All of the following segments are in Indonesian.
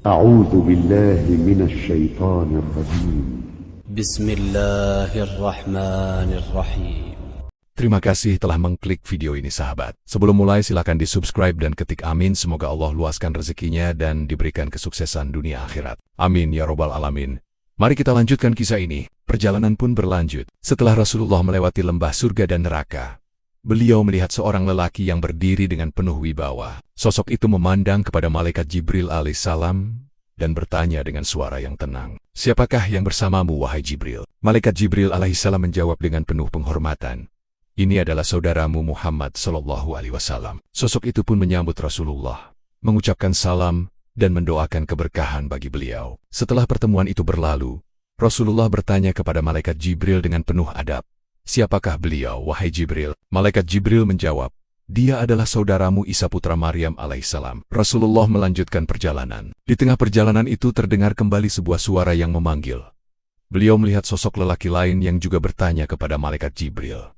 أعوذ بالله من الشيطان الرجيم. بسم الله الرحمن الرحيم. Terima kasih telah mengklik video ini sahabat. Sebelum mulai silakan di-subscribe dan ketik amin. Semoga Allah luaskan rezekinya dan diberikan kesuksesan dunia akhirat. Amin ya robbal alamin. Mari kita lanjutkan kisah ini. Perjalanan pun berlanjut. Setelah Rasulullah melewati lembah surga dan neraka, beliau melihat seorang lelaki yang berdiri dengan penuh wibawa. Sosok itu memandang kepada malaikat Jibril alaihissalam dan bertanya dengan suara yang tenang, "Siapakah yang bersamamu, wahai Jibril?" Malaikat Jibril alaihissalam menjawab dengan penuh penghormatan, "Ini adalah saudaramu Muhammad sallallahu alaihi wasallam." Sosok itu pun menyambut Rasulullah, mengucapkan salam dan mendoakan keberkahan bagi beliau. Setelah pertemuan itu berlalu, Rasulullah bertanya kepada malaikat Jibril dengan penuh adab, "Siapakah beliau, wahai Jibril?" Malaikat Jibril menjawab, "Dia adalah saudaramu Isa putra Maryam alaihissalam." Rasulullah melanjutkan perjalanan. Di tengah perjalanan itu terdengar kembali sebuah suara yang memanggil. Beliau melihat sosok lelaki lain yang juga bertanya kepada malaikat Jibril,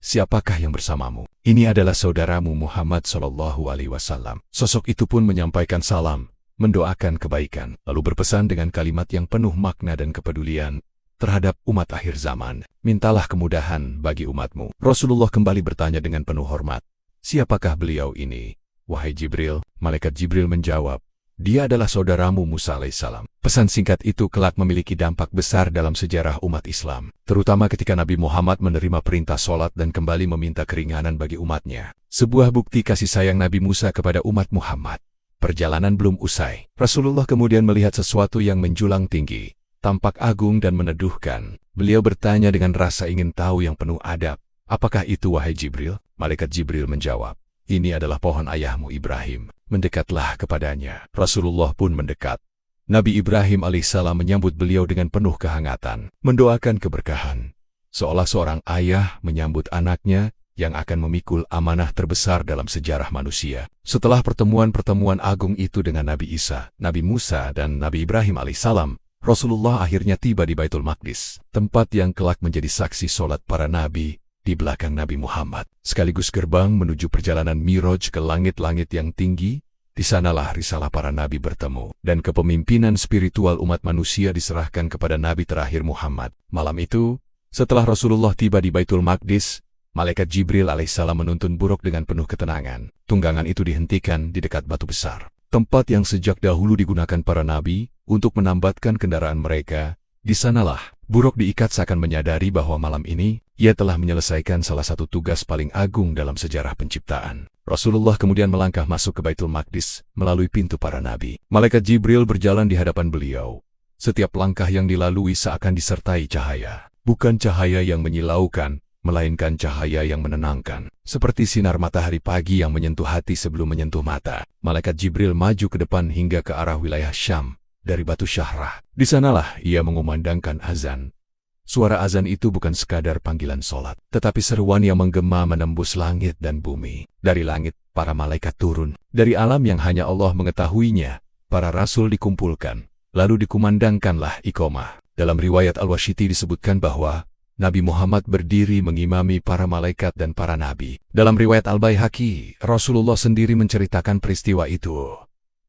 "Siapakah yang bersamamu?" "Ini adalah saudaramu Muhammad sallallahu alaihi wasallam." Sosok itu pun menyampaikan salam, mendoakan kebaikan, lalu berpesan dengan kalimat yang penuh makna dan kepedulian terhadap umat akhir zaman, "Mintalah kemudahan bagi umatmu." Rasulullah kembali bertanya dengan penuh hormat, "Siapakah beliau ini, wahai Jibril?" Malaikat Jibril menjawab, "Dia adalah saudaramu Musa alaihissalam." Pesan singkat itu kelak memiliki dampak besar dalam sejarah umat Islam, terutama ketika Nabi Muhammad menerima perintah sholat dan kembali meminta keringanan bagi umatnya. Sebuah bukti kasih sayang Nabi Musa kepada umat Muhammad. Perjalanan belum usai. Rasulullah kemudian melihat sesuatu yang menjulang tinggi, tampak agung dan meneduhkan. Beliau bertanya dengan rasa ingin tahu yang penuh adab, "Apakah itu, wahai Jibril?" Malaikat Jibril menjawab, "Ini adalah pohon ayahmu Ibrahim. Mendekatlah kepadanya." Rasulullah pun mendekat. Nabi Ibrahim alaihissalam menyambut beliau dengan penuh kehangatan, mendoakan keberkahan, seolah seorang ayah menyambut anaknya yang akan memikul amanah terbesar dalam sejarah manusia. Setelah pertemuan-pertemuan agung itu dengan Nabi Isa, Nabi Musa, dan Nabi Ibrahim alaihissalam, Rasulullah akhirnya tiba di Baitul Maqdis, tempat yang kelak menjadi saksi solat para nabi di belakang Nabi Muhammad, sekaligus gerbang menuju perjalanan Miraj ke langit-langit yang tinggi. Di sanalah risalah para nabi bertemu, dan kepemimpinan spiritual umat manusia diserahkan kepada Nabi terakhir Muhammad. Malam itu, setelah Rasulullah tiba di Baitul Maqdis, malaikat Jibril alaihissalam menuntun buruk dengan penuh ketenangan. Tunggangan itu dihentikan di dekat batu besar, tempat yang sejak dahulu digunakan para nabi untuk menambatkan kendaraan mereka. Di sanalah buruk diikat seakan menyadari bahwa malam ini ia telah menyelesaikan salah satu tugas paling agung dalam sejarah penciptaan. Rasulullah kemudian melangkah masuk ke Baitul Maqdis melalui pintu para nabi. Malaikat Jibril berjalan di hadapan beliau. Setiap langkah yang dilalui seakan disertai cahaya. Bukan cahaya yang menyilaukan, melainkan cahaya yang menenangkan, seperti sinar matahari pagi yang menyentuh hati sebelum menyentuh mata. Malaikat Jibril maju ke depan hingga ke arah wilayah Syam dari batu Syahrah. Di sanalah ia mengumandangkan azan. Suara azan itu bukan sekadar panggilan solat, tetapi seruan yang menggema menembus langit dan bumi. Dari langit, para malaikat turun. Dari alam yang hanya Allah mengetahuinya, para rasul dikumpulkan. Lalu dikumandangkanlah iqamah. Dalam riwayat Al-Washiti disebutkan bahwa Nabi Muhammad berdiri mengimami para malaikat dan para nabi. Dalam riwayat Al-Baihaqi, Rasulullah sendiri menceritakan peristiwa itu.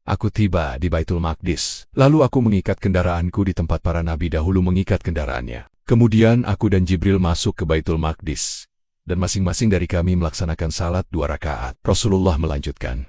"Aku tiba di Baitul Maqdis, lalu aku mengikat kendaraanku di tempat para nabi dahulu mengikat kendaraannya. Kemudian aku dan Jibril masuk ke Baitul Maqdis, dan masing-masing dari kami melaksanakan salat 2 rakaat. Rasulullah melanjutkan,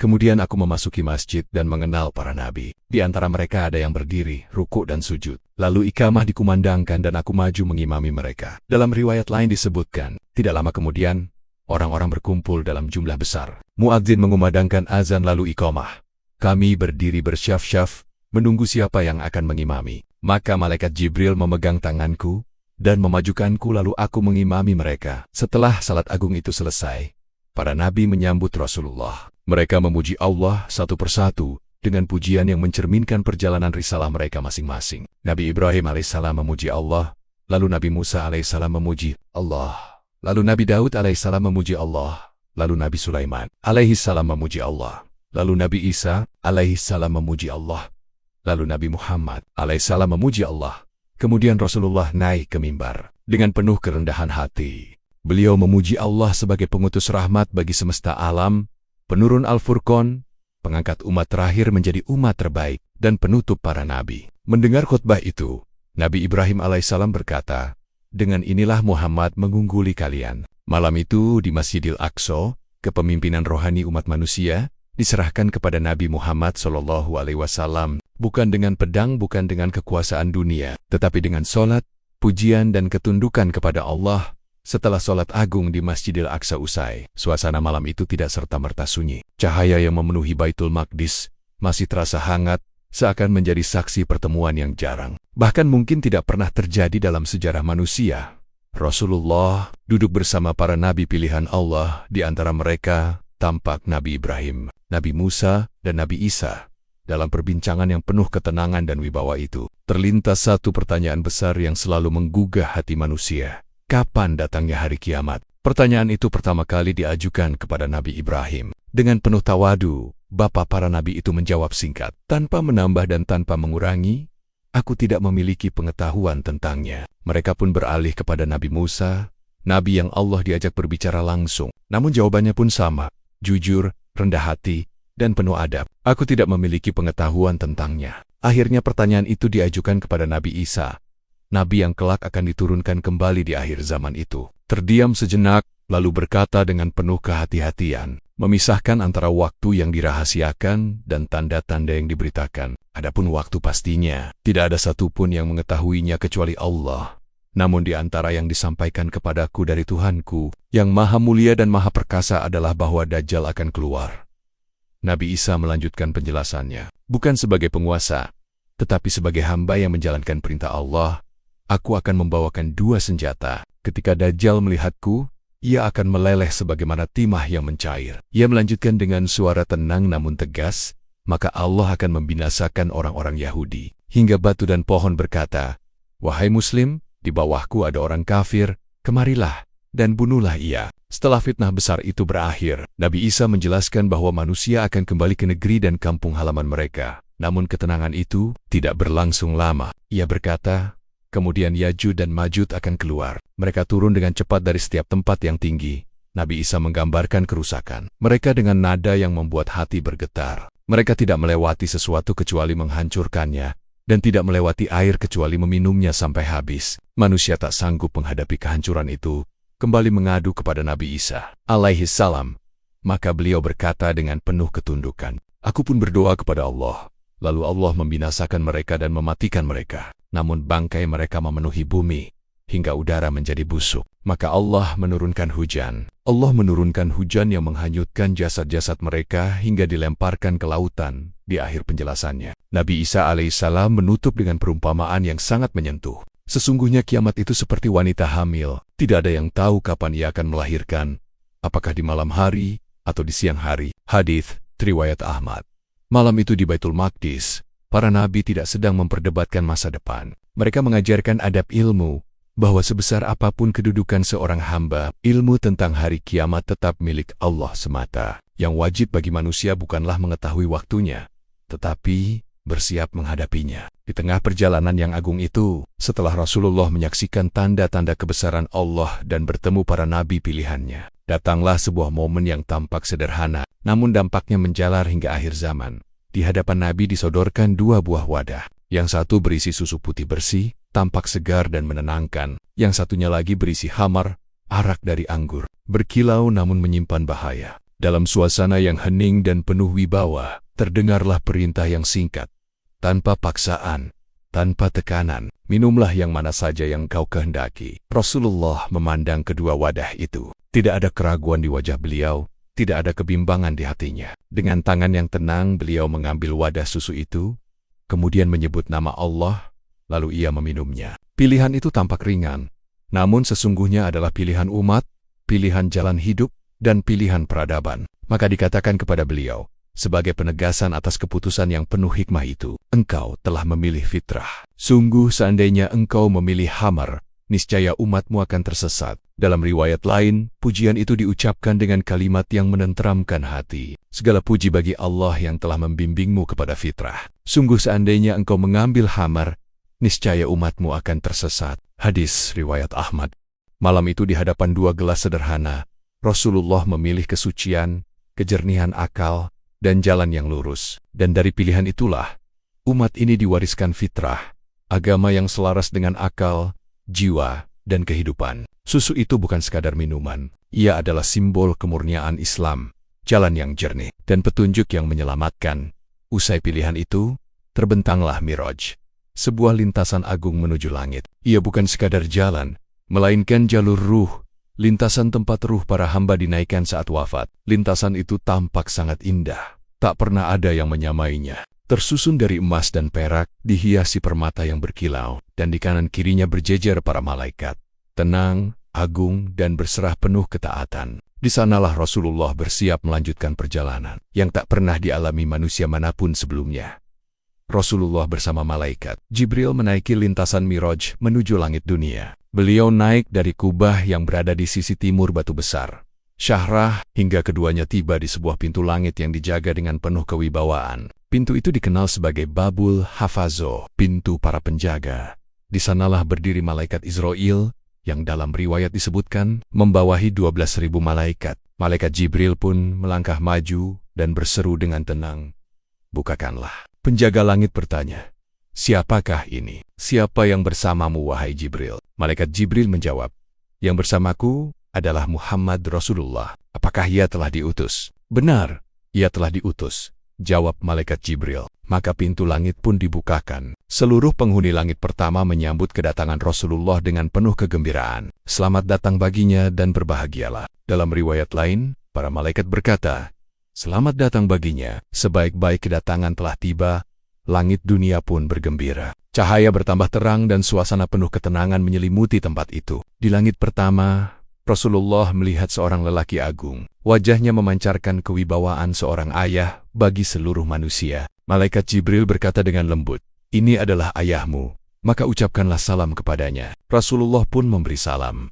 "Kemudian aku memasuki masjid dan mengenal para nabi. Di antara mereka ada yang berdiri, rukuk dan sujud. Lalu iqamah dikumandangkan dan aku maju mengimami mereka." Dalam riwayat lain disebutkan, tidak lama kemudian, orang-orang berkumpul dalam jumlah besar. Muadzin mengumandangkan azan lalu iqamah. Kami berdiri bersyaf-syaf, menunggu siapa yang akan mengimami. Maka malaikat Jibril memegang tanganku dan memajukanku lalu aku mengimami mereka. Setelah salat agung itu selesai, para nabi menyambut Rasulullah. Mereka memuji Allah satu persatu dengan pujian yang mencerminkan perjalanan risalah mereka masing-masing. Nabi Ibrahim alaihissalam memuji Allah, lalu Nabi Musa alaihissalam memuji Allah, lalu Nabi Daud alaihissalam memuji Allah, lalu Nabi Sulaiman alaihissalam memuji Allah, lalu Nabi Isa alaihissalam memuji Allah, lalu Nabi Muhammad alaihissalam memuji Allah. Kemudian Rasulullah naik ke mimbar. Dengan penuh kerendahan hati, beliau memuji Allah sebagai pengutus rahmat bagi semesta alam, penurun Al-Furqan, pengangkat umat terakhir menjadi umat terbaik. dan penutup para nabi. Mendengar khutbah itu, Nabi Ibrahim alaihissalam berkata, "Dengan inilah Muhammad mengungguli kalian." Malam itu di Masjidil Aqsa, kepemimpinan rohani umat manusia diserahkan kepada Nabi Muhammad SAW, bukan dengan pedang, bukan dengan kekuasaan dunia, tetapi dengan sholat, pujian dan ketundukan kepada Allah. Setelah sholat agung di Masjidil Aqsa usai, suasana malam itu tidak serta-merta sunyi. Cahaya yang memenuhi Baitul Maqdis masih terasa hangat, seakan menjadi saksi pertemuan yang jarang, bahkan mungkin tidak pernah terjadi dalam sejarah manusia. Rasulullah duduk bersama para nabi pilihan Allah. Di antara mereka tampak Nabi Ibrahim, Nabi Musa, dan Nabi Isa. Dalam perbincangan yang penuh ketenangan dan wibawa itu, terlintas satu pertanyaan besar yang selalu menggugah hati manusia. Kapan datangnya hari kiamat? Pertanyaan itu pertama kali diajukan kepada Nabi Ibrahim. Dengan penuh tawadu, bapa para nabi itu menjawab singkat, tanpa menambah dan tanpa mengurangi, "Aku tidak memiliki pengetahuan tentangnya." Mereka pun beralih kepada Nabi Musa, nabi yang Allah diajak berbicara langsung. Namun jawabannya pun sama, jujur, rendah hati, dan penuh adab. "Aku tidak memiliki pengetahuan tentangnya." Akhirnya pertanyaan itu diajukan kepada Nabi Isa, nabi yang kelak akan diturunkan kembali di akhir zaman itu. Terdiam sejenak, lalu berkata dengan penuh kehati-hatian, memisahkan antara waktu yang dirahasiakan dan tanda-tanda yang diberitakan. Adapun waktu pastinya, tidak ada satupun yang mengetahuinya kecuali Allah. Namun di antara yang disampaikan kepadaku dari Tuhanku, yang maha mulia dan maha perkasa adalah bahwa Dajjal akan keluar. Nabi Isa melanjutkan penjelasannya, "Bukan sebagai penguasa, tetapi sebagai hamba yang menjalankan perintah Allah. Aku akan membawakan dua senjata. Ketika Dajjal melihatku, ia akan meleleh sebagaimana timah yang mencair." Ia melanjutkan dengan suara tenang namun tegas, "Maka Allah akan membinasakan orang-orang Yahudi." Hingga batu dan pohon berkata, "Wahai Muslim, di bawahku ada orang kafir, kemarilah dan bunuhlah ia." Setelah fitnah besar itu berakhir, Nabi Isa menjelaskan bahwa manusia akan kembali ke negeri dan kampung halaman mereka. Namun ketenangan itu tidak berlangsung lama. Ia berkata, "Kemudian Yajud dan Majud akan keluar. Mereka turun dengan cepat dari setiap tempat yang tinggi." Nabi Isa menggambarkan kerusakan mereka dengan nada yang membuat hati bergetar. Mereka tidak melewati sesuatu kecuali menghancurkannya, dan tidak melewati air kecuali meminumnya sampai habis. Manusia tak sanggup menghadapi kehancuran itu, kembali mengadu kepada Nabi Isa alaihi salam. Maka beliau berkata dengan penuh ketundukan, "Aku pun berdoa kepada Allah. Lalu Allah membinasakan mereka dan mematikan mereka. Namun bangkai mereka memenuhi bumi, hingga udara menjadi busuk. Maka Allah menurunkan hujan. Allah menurunkan hujan yang menghanyutkan jasad-jasad mereka hingga dilemparkan ke lautan." Di akhir penjelasannya, Nabi Isa alaihissalam menutup dengan perumpamaan yang sangat menyentuh. "Sesungguhnya kiamat itu seperti wanita hamil. Tidak ada yang tahu kapan ia akan melahirkan, apakah di malam hari atau di siang hari." Hadits riwayat Ahmad. Malam itu di Baitul Maqdis, para nabi tidak sedang memperdebatkan masa depan. Mereka mengajarkan adab ilmu, bahwa sebesar apapun kedudukan seorang hamba, ilmu tentang hari kiamat tetap milik Allah semata. Yang wajib bagi manusia bukanlah mengetahui waktunya, tetapi bersiap menghadapinya. Di tengah perjalanan yang agung itu, setelah Rasulullah menyaksikan tanda-tanda kebesaran Allah dan bertemu para nabi pilihannya, datanglah sebuah momen yang tampak sederhana, namun dampaknya menjalar hingga akhir zaman. Di hadapan Nabi disodorkan dua buah wadah. Yang satu berisi susu putih bersih, tampak segar dan menenangkan. Yang satunya lagi berisi khamar, arak dari anggur, berkilau namun menyimpan bahaya. Dalam suasana yang hening dan penuh wibawa, terdengarlah perintah yang singkat, tanpa paksaan, tanpa tekanan, "Minumlah yang mana saja yang kau kehendaki." Rasulullah memandang kedua wadah itu. Tidak ada keraguan di wajah beliau, tidak ada kebimbangan di hatinya. Dengan tangan yang tenang beliau mengambil wadah susu itu, kemudian menyebut nama Allah, lalu ia meminumnya. Pilihan itu tampak ringan, namun sesungguhnya adalah pilihan umat, pilihan jalan hidup, dan pilihan peradaban. Maka dikatakan kepada beliau, sebagai penegasan atas keputusan yang penuh hikmah itu, "Engkau telah memilih fitrah. Sungguh seandainya engkau memilih khamar, niscaya umatmu akan tersesat." Dalam riwayat lain, pujian itu diucapkan dengan kalimat yang menenteramkan hati. "Segala puji bagi Allah yang telah membimbingmu kepada fitrah. Sungguh seandainya engkau mengambil khamar, niscaya umatmu akan tersesat." Hadis riwayat Ahmad. Malam itu di hadapan dua gelas sederhana, Rasulullah memilih kesucian, kejernihan akal, dan jalan yang lurus. Dan dari pilihan itulah, Umat ini diwariskan fitrah, agama yang selaras dengan akal, jiwa, dan kehidupan. Susu itu bukan sekadar minuman, ia adalah simbol kemurnian Islam, jalan yang jernih, dan petunjuk yang menyelamatkan. Usai pilihan itu, terbentanglah Miraj, sebuah lintasan agung menuju langit. Ia bukan sekadar jalan, melainkan jalur ruh, lintasan tempat ruh para hamba dinaikkan saat wafat. Lintasan itu tampak sangat indah, tak pernah ada yang menyamainya. Tersusun dari emas dan perak, dihiasi permata yang berkilau, dan di kanan kirinya berjejer para malaikat, tenang, agung, dan berserah penuh ketaatan. Di sanalah Rasulullah bersiap melanjutkan perjalanan yang tak pernah dialami manusia manapun sebelumnya. Rasulullah bersama malaikat Jibril menaiki lintasan Miraj menuju langit dunia. Beliau naik dari kubah yang berada di sisi timur batu besar, Syahrah, hingga keduanya tiba di sebuah pintu langit yang dijaga dengan penuh kewibawaan. Pintu itu dikenal sebagai Babul Hafazo, pintu para penjaga. Di sanalah berdiri malaikat Israel, yang dalam riwayat disebutkan membawahi 12.000 malaikat. Malaikat Jibril pun melangkah maju dan berseru dengan tenang, "Bukakanlah." Penjaga langit bertanya, "Siapakah ini? Siapa yang bersamamu, wahai Jibril?" Malaikat Jibril menjawab, "Yang bersamaku adalah Muhammad Rasulullah. Apakah ia telah diutus?" "Benar, ia telah diutus," jawab malaikat Jibril. Maka pintu langit pun dibukakan. Seluruh penghuni langit pertama menyambut kedatangan Rasulullah dengan penuh kegembiraan. Selamat datang baginya dan berbahagialah. Dalam riwayat lain, para malaikat berkata, "Selamat datang baginya, sebaik-baik kedatangan telah tiba." Langit dunia pun bergembira. Cahaya bertambah terang dan suasana penuh ketenangan menyelimuti tempat itu. Di langit pertama, Rasulullah melihat seorang lelaki agung. Wajahnya memancarkan kewibawaan seorang ayah bagi seluruh manusia. Malaikat Jibril berkata dengan lembut, "Ini adalah ayahmu, maka ucapkanlah salam kepadanya." Rasulullah pun memberi salam.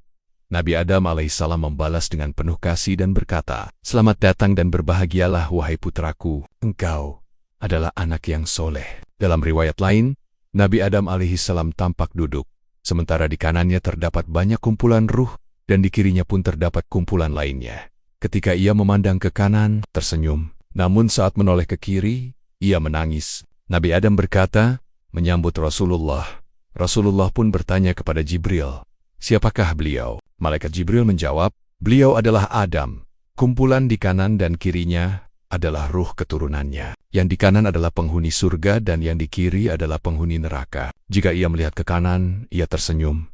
Nabi Adam alaihissalam membalas dengan penuh kasih dan berkata, "Selamat datang dan berbahagialah wahai putraku, engkau adalah anak yang soleh." Dalam riwayat lain, Nabi Adam alaihissalam tampak duduk, sementara di kanannya terdapat banyak kumpulan ruh, dan di kirinya pun terdapat kumpulan lainnya. Ketika ia memandang ke kanan, tersenyum. Namun saat menoleh ke kiri, ia menangis. Nabi Adam berkata, menyambut Rasulullah. Rasulullah pun bertanya kepada Jibril, "Siapakah beliau?" Malaikat Jibril menjawab, "Beliau adalah Adam. Kumpulan di kanan dan kirinya adalah ruh keturunannya. Yang di kanan adalah penghuni surga dan yang di kiri adalah penghuni neraka. Jika ia melihat ke kanan, ia tersenyum.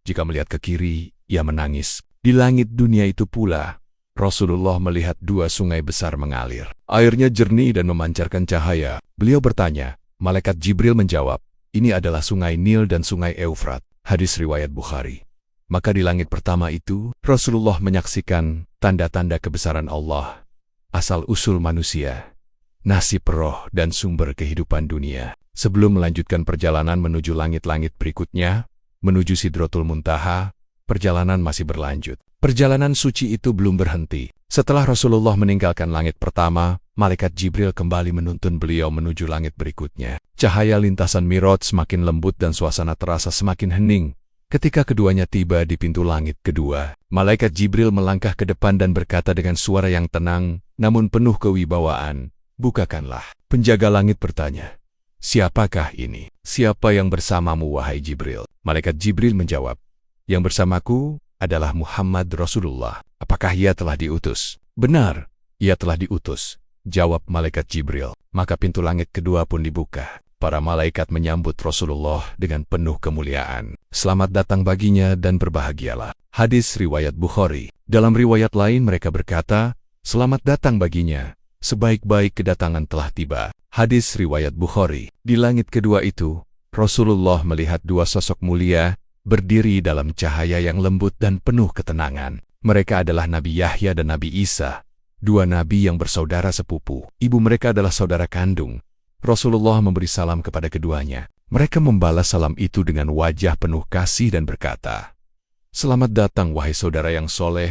Jika melihat ke kiri, ia menangis." Di langit dunia itu pula, Rasulullah melihat dua sungai besar mengalir. Airnya jernih dan memancarkan cahaya. Beliau bertanya, malaikat Jibril menjawab, "Ini adalah sungai Nil dan sungai Eufrat." Hadis riwayat Bukhari. Maka di langit pertama itu, Rasulullah menyaksikan tanda-tanda kebesaran Allah, asal-usul manusia, nasib roh dan sumber kehidupan dunia. Sebelum melanjutkan perjalanan menuju langit-langit berikutnya, menuju Sidratul Muntaha, perjalanan masih berlanjut. Perjalanan suci itu belum berhenti. Setelah Rasulullah meninggalkan langit pertama, malaikat Jibril kembali menuntun beliau menuju langit berikutnya. Cahaya lintasan Miraj semakin lembut dan suasana terasa semakin hening. Ketika keduanya tiba di pintu langit kedua, malaikat Jibril melangkah ke depan dan berkata dengan suara yang tenang, namun penuh kewibawaan, "Bukakanlah." Penjaga langit bertanya, "Siapakah ini? Siapa yang bersamamu, wahai Jibril?" Malaikat Jibril menjawab, "Yang bersamaku adalah Muhammad Rasulullah. Apakah ia telah diutus?" "Benar, ia telah diutus," jawab malaikat Jibril. Maka pintu langit kedua pun dibuka. Para malaikat menyambut Rasulullah dengan penuh kemuliaan. Selamat datang baginya dan berbahagialah. Hadis riwayat Bukhari. Dalam riwayat lain mereka berkata, "Selamat datang baginya, sebaik-baik kedatangan telah tiba." Hadis riwayat Bukhari. Di langit kedua itu, Rasulullah melihat dua sosok mulia berdiri dalam cahaya yang lembut dan penuh ketenangan. Mereka adalah Nabi Yahya dan Nabi Isa, dua nabi yang bersaudara sepupu. Ibu mereka adalah saudara kandung. Rasulullah memberi salam kepada keduanya. Mereka membalas salam itu dengan wajah penuh kasih dan berkata, "Selamat datang wahai saudara yang soleh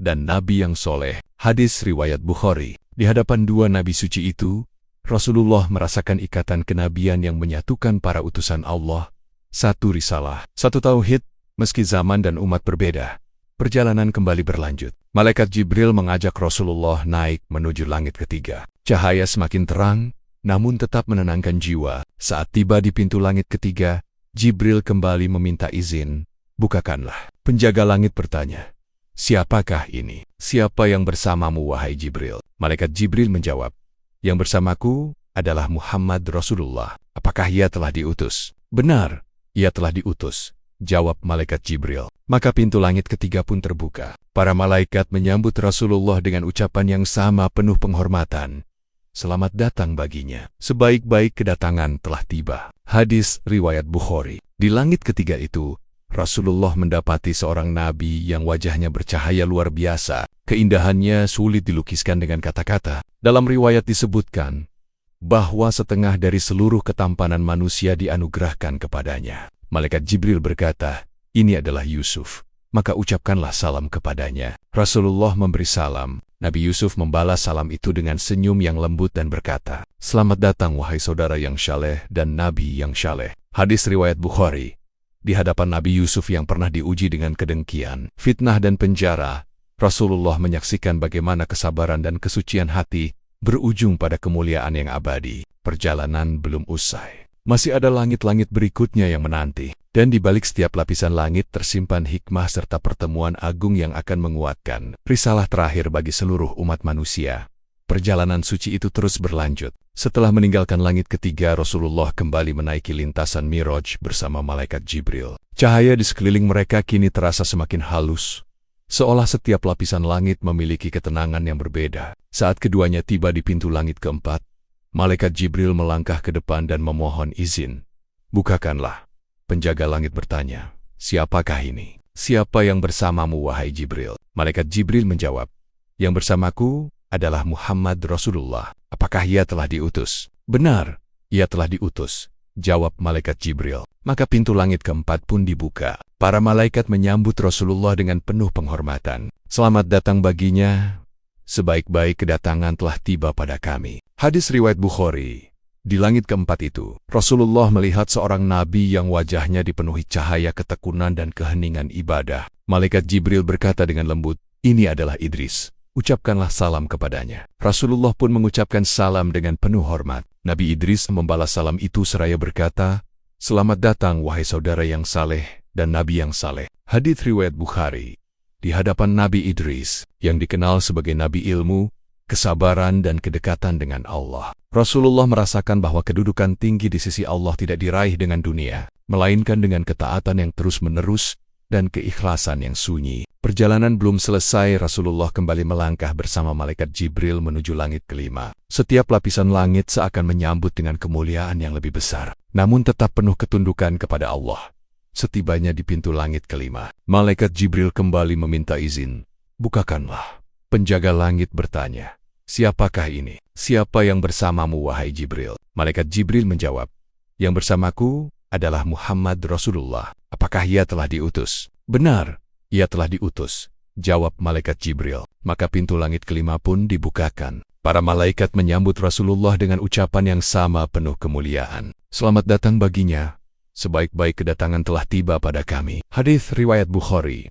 dan nabi yang soleh." Hadis riwayat Bukhari. Di hadapan dua nabi suci itu, Rasulullah merasakan ikatan kenabian yang menyatukan para utusan Allah. Satu risalah, satu tauhid, meski zaman dan umat berbeda. Perjalanan kembali berlanjut. Malaikat Jibril mengajak Rasulullah naik menuju langit ketiga. Cahaya semakin terang, namun tetap menenangkan jiwa. Saat tiba di pintu langit ketiga, Jibril kembali meminta izin. "Bukakanlah." Penjaga langit bertanya, "Siapakah ini? Siapa yang bersamamu, wahai Jibril?" Malaikat Jibril menjawab, "Yang bersamaku adalah Muhammad Rasulullah. Apakah ia telah diutus?" "Benar, ia telah diutus," jawab malaikat Jibril. Maka pintu langit ketiga pun terbuka. Para malaikat menyambut Rasulullah dengan ucapan yang sama penuh penghormatan. Selamat datang baginya. Sebaik-baik kedatangan telah tiba. Hadis riwayat Bukhari. Di langit ketiga itu, Rasulullah mendapati seorang nabi yang wajahnya bercahaya luar biasa. Keindahannya sulit dilukiskan dengan kata-kata. Dalam riwayat disebutkan bahwa setengah dari seluruh ketampanan manusia dianugerahkan kepadanya. Malaikat Jibril berkata, "Ini adalah Yusuf, maka ucapkanlah salam kepadanya." Rasulullah memberi salam. Nabi Yusuf membalas salam itu dengan senyum yang lembut dan berkata, "Selamat datang wahai saudara yang saleh dan nabi yang saleh." Hadis riwayat Bukhari. Di hadapan Nabi Yusuf yang pernah diuji dengan kedengkian, fitnah dan penjara, Rasulullah menyaksikan bagaimana kesabaran dan kesucian hati berujung pada kemuliaan yang abadi. Perjalanan belum usai. Masih ada langit-langit berikutnya yang menanti. Dan di balik setiap lapisan langit tersimpan hikmah serta pertemuan agung yang akan menguatkan risalah terakhir bagi seluruh umat manusia. Perjalanan suci itu terus berlanjut. Setelah meninggalkan langit ketiga, Rasulullah kembali menaiki lintasan Miraj bersama malaikat Jibril. Cahaya di sekeliling mereka kini terasa semakin halus, seolah setiap lapisan langit memiliki ketenangan yang berbeda. Saat keduanya tiba di pintu langit keempat, malaikat Jibril melangkah ke depan dan memohon izin. "Bukakanlah." Penjaga langit bertanya, "Siapakah ini? Siapa yang bersamamu, wahai Jibril?" Malaikat Jibril menjawab, "Yang bersamaku adalah Muhammad Rasulullah. Apakah ia telah diutus?" "Benar, ia telah diutus," jawab malaikat Jibril. Maka pintu langit keempat pun dibuka. Para malaikat menyambut Rasulullah dengan penuh penghormatan. "Selamat datang baginya. Sebaik-baik kedatangan telah tiba pada kami." Hadis riwayat Bukhari. Di langit keempat itu, Rasulullah melihat seorang nabi yang wajahnya dipenuhi cahaya ketekunan dan keheningan ibadah. Malaikat Jibril berkata dengan lembut, "Ini adalah Idris. Ucapkanlah salam kepadanya." Rasulullah pun mengucapkan salam dengan penuh hormat. Nabi Idris membalas salam itu seraya berkata, "Selamat datang wahai saudara yang saleh dan nabi yang saleh." Hadits riwayat Bukhari. Di hadapan Nabi Idris, yang dikenal sebagai nabi ilmu, kesabaran dan kedekatan dengan Allah, Rasulullah merasakan bahwa kedudukan tinggi di sisi Allah tidak diraih dengan dunia, melainkan dengan ketaatan yang terus-menerus dan keikhlasan yang sunyi. Perjalanan belum selesai, Rasulullah kembali melangkah bersama malaikat Jibril menuju langit kelima. Setiap lapisan langit seakan menyambut dengan kemuliaan yang lebih besar, namun tetap penuh ketundukan kepada Allah. Setibanya di pintu langit kelima, malaikat Jibril kembali meminta izin. "Bukakanlah." Penjaga langit bertanya, "Siapakah ini? Siapa yang bersamamu, wahai Jibril?" Malaikat Jibril menjawab, "Yang bersamaku adalah Muhammad Rasulullah. Apakah ia telah diutus?" "Benar, ia telah diutus," jawab malaikat Jibril. Maka pintu langit kelima pun dibukakan. Para malaikat menyambut Rasulullah dengan ucapan yang sama penuh kemuliaan. "Selamat datang baginya. Sebaik-baik kedatangan telah tiba pada kami." Hadis riwayat Bukhari.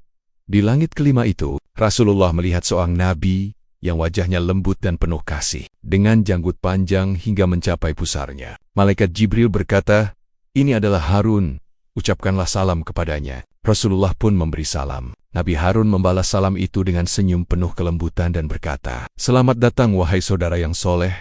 Di langit kelima itu, Rasulullah melihat seorang nabi yang wajahnya lembut dan penuh kasih, dengan janggut panjang hingga mencapai pusarnya. Malaikat Jibril berkata, "Ini adalah Harun. Ucapkanlah salam kepadanya." Rasulullah pun memberi salam. Nabi Harun membalas salam itu dengan senyum penuh kelembutan dan berkata, "Selamat datang wahai saudara yang soleh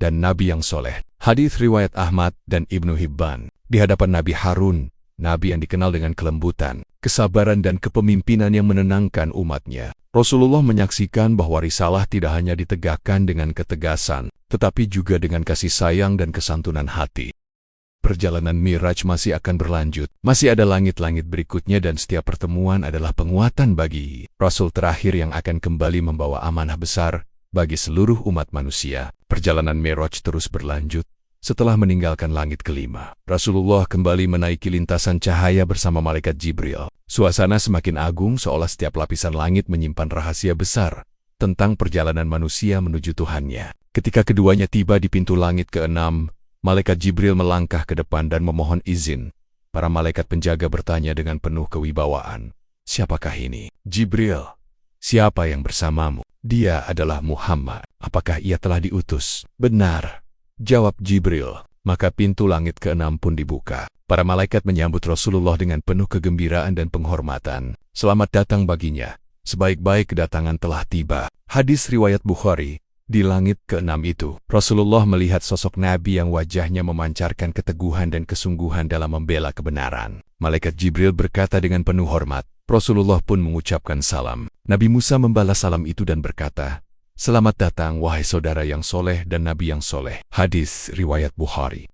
dan nabi yang soleh." Hadits riwayat Ahmad dan Ibnu Hibban. Di hadapan Nabi Harun, nabi yang dikenal dengan kelembutan, kesabaran dan kepemimpinan yang menenangkan umatnya, Rasulullah menyaksikan bahwa risalah tidak hanya ditegakkan dengan ketegasan, tetapi juga dengan kasih sayang dan kesantunan hati. Perjalanan Miraj masih akan berlanjut. Masih ada langit-langit berikutnya dan setiap pertemuan adalah penguatan bagi Rasul terakhir yang akan kembali membawa amanah besar bagi seluruh umat manusia. Perjalanan Miraj terus berlanjut. Setelah meninggalkan langit kelima, Rasulullah kembali menaiki lintasan cahaya bersama malaikat Jibril. Suasana semakin agung seolah setiap lapisan langit menyimpan rahasia besar tentang perjalanan manusia menuju Tuhannya. Ketika keduanya tiba di pintu langit keenam, malaikat Jibril melangkah ke depan dan memohon izin. Para malaikat penjaga bertanya dengan penuh kewibawaan, "Siapakah ini?" "Jibril." "Siapa yang bersamamu?" "Dia adalah Muhammad." "Apakah ia telah diutus?" "Benar, Jawab Jibril. Maka pintu langit ke-6 pun dibuka. Para malaikat menyambut Rasulullah dengan penuh kegembiraan dan penghormatan. Selamat datang baginya. Sebaik-baik kedatangan telah tiba. Hadis riwayat Bukhari. Di langit ke-6 itu, Rasulullah melihat sosok Nabi yang wajahnya memancarkan keteguhan dan kesungguhan dalam membela kebenaran. Malaikat Jibril berkata dengan penuh hormat. Rasulullah pun mengucapkan salam. Nabi Musa membalas salam itu dan berkata, "Selamat datang wahai saudara yang soleh dan Nabi yang soleh." Hadis riwayat Bukhari.